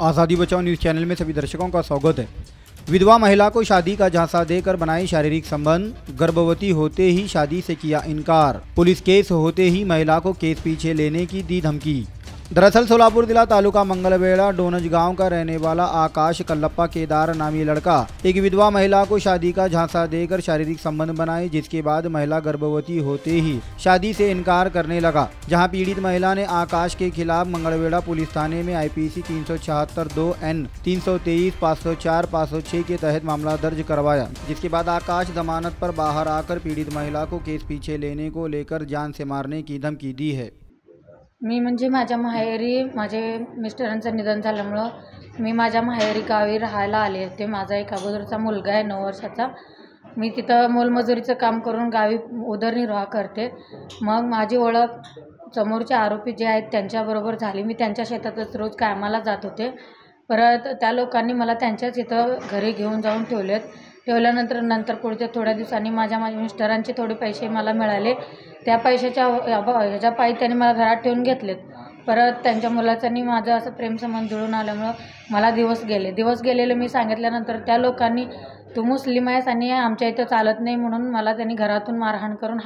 आज़ादी बचाओ news channel में सभी दर्शकों का स्वागत है। विधवा महिला को शादी का झांसा देकर बनाए शारीरिक संबंध, गर्भवती होते ही शादी से किया इनकार, पुलिस केस होते ही महिला को केस पीछे लेने की दी धमकी। दरअसल सोलापुर जिला तालुका मंगलवेड़ा डोनज गांव का रहने वाला आकाश कल्लप्पा केदार नामी लड़का एक विधवा महिला को शादी का झांसा देकर शारीरिक संबंध बनाए, जिसके बाद महिला गर्भवती होते ही शादी से इनकार करने लगा। जहां पीड़ित महिला ने आकाश के खिलाफ मंगलवेड़ा पुलिस थाने में IPC 376(2)N 323 504 506 के तहत मामला दर्ज करवाया, जिसके बाद आकाश जमानत पर बाहर आकर पीड़ित महिला को केस पीछे लेने को लेकर जान से मारने की धमकी दी है। मी म्हणजे माझ्या माहेरी माझे मिस्टरांचं निधन झाल्यामुळं मी माझ्या माहेरी गावी राहायला आले होते। माझा एक अगोदरचा मुलगा आहे 9 वर्षाचा। मी तिथं मोलमजुरीचं काम करून गावी उदरनिर्वाह करते। मग माझी ओळख समोरचे आरोपी जे आहेत त्यांच्याबरोबर झाली। मी त्यांच्या शेतातच रोज कामाला जात होते। परत त्या लोकांनी मला त्यांच्याच इथं घरी घेऊन जाऊन ठेवल्यानंतर पुढच्या थोड्या दिवसांनी माझ्या मिस्टरांचे थोडे पैसे मला मिळाले। त्या पैशाच्या ह्याच्या पायी त्यांनी मला घरात ठेवून घेतलेत। परत त्यांच्या मुलाचं आणि माझं असं प्रेमसंबंध जुळून आल्यामुळं मला दिवस गेलेले मी सांगितल्यानंतर त्या लोकांनी तू मुस्लिम आहेस आणि आमच्या इथं चालत नाही म्हणून मला त्यांनी घरातून मारहाण करून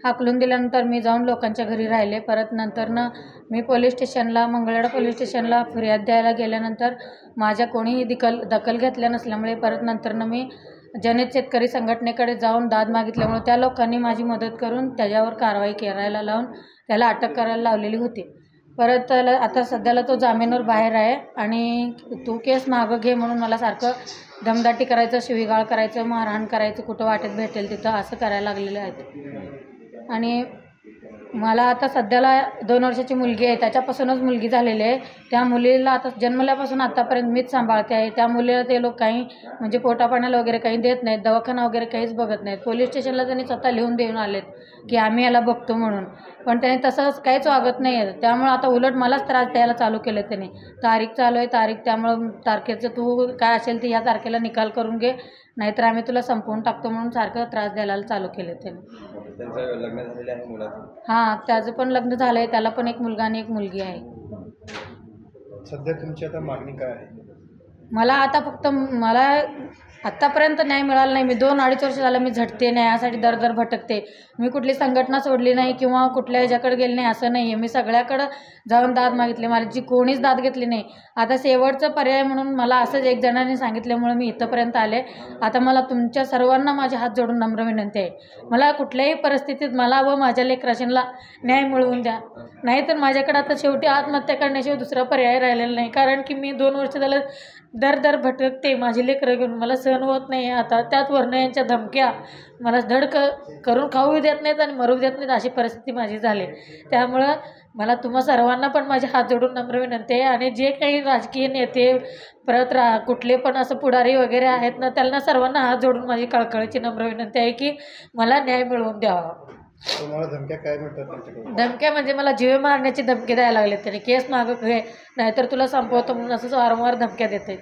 हाकलून दिल्यानंतर मी जाऊन लोकांच्या घरी राहिले। परत नंतरनं मी मंगळवेढा पोलीस स्टेशनला फिर्याद द्यायला गेल्यानंतर माझ्या कोणीही दखल घेतल्या नसल्यामुळे परत नंतरनं मी जनहित शेतकरी संघटनेकडे जाऊन दाद मागितल्यामुळे त्या लोकांनी माझी मदत करून त्याच्यावर कारवाई करायला लावून त्याला अटक करायला लावलेली होती। परत त्याला आता सध्याला तो जामीनवर बाहेर आहे आणि तू केस मागं घे म्हणून मला सारखं दमदाटी करायचं, शिवीगाळ करायचं, मारहाण करायचं, कुठं वाटेत भेटेल तिथं असं करायला लागलेलं आहे। आणि मला आता सध्याला 2 वर्षाची मुलगी आहे, त्याच्यापासूनच मुलगी झालेली आहे। त्या मुलीला आता जन्मल्यापासून आतापर्यंत मीच सांभाळते आहे। त्या मुलीला ते लोक काही म्हणजे पोटापाण्याला वगैरे काही देत नाहीत, दवाखाना वगैरे काहीच बघत नाहीत। पोलीस स्टेशनला त्यांनी स्वतः लिहून देऊन आलेत की आम्ही याला बघतो म्हणून, पण त्यांनी तसं काहीच वागत नाही आहे। त्यामुळे आता उलट मलाच त्रास द्यायला चालू केलं त्यांनी। तारीख चालू आहे, त्यामुळं तारखेचं तू काय असेल ते या तारखेला निकाल करून घे, नाहीतर आम्ही तुला संपवून टाकतो म्हणून सारखं त्रास द्यायला चालू केले त्यांनी। त्यांचं लग्न झालेलं आहे मुलाचं? हां, त्याचं पण लग्न झालं आहे, त्याला पण एक मुलगा आणि एक मुलगी आहे। सध्या तुमची आता मागणी काय आहे? मला आता फक्त आत्तापर्यंत न्याय मिळाला नाही। मी 2-2.5 वर्ष झालं मी झटते, न्यायासाठी दर भटकते। मी कुठली संघटना सोडली नाही किंवा कुठल्या ह्याच्याकडे गेले नाही असं नाही आहे। मी सगळ्याकडं जाऊन दाद मागितली, माझी कोणीच दाद घेतली नाही। आता शेवटचं पर्याय म्हणून मला असंच एक जणांनी सांगितल्यामुळे मी इथंपर्यंत आले। आता मला तुमच्या सर्वांना माझे हात जोडून नम्र विनंती आहे, मला कुठल्याही परिस्थितीत मला व माझ्या लेकराशींना न्याय मिळवून द्या, नाहीतर माझ्याकडे आता शेवटी आत्महत्या करण्याशिवाय दुसरा पर्याय राहिलेला नाही। कारण की मी 2 वर्ष झालं दर भटकते माझी लेकरं घेऊन, मला सहन होत नाही आता। त्यात वरनं यांच्या धमक्या, मला धड करून खाऊ देत नाहीत आणि मरू देत नाहीत, अशी परिस्थिती माझी झाली। त्यामुळं मला तुम्हा सर्वांना पण माझे हात जोडून नम्र विनंती आहे आणि जे काही राजकीय नेते परत कुठले पण असं पुढारी वगैरे आहेत ना, त्यांना सर्वांना हात जोडून माझी कळकळीची नम्र विनंती आहे की मला न्याय मिळवून द्यावा। तुम्हाला धमक्या काय मिळतात त्यांच्याकडून? धमक्या म्हणजे मला जीवे मारण्याची धमकी द्यायला लागले त्यांनी, केस मागं घे नाहीतर तुला संपवतो म्हणून असं वारंवार धमक्या देते।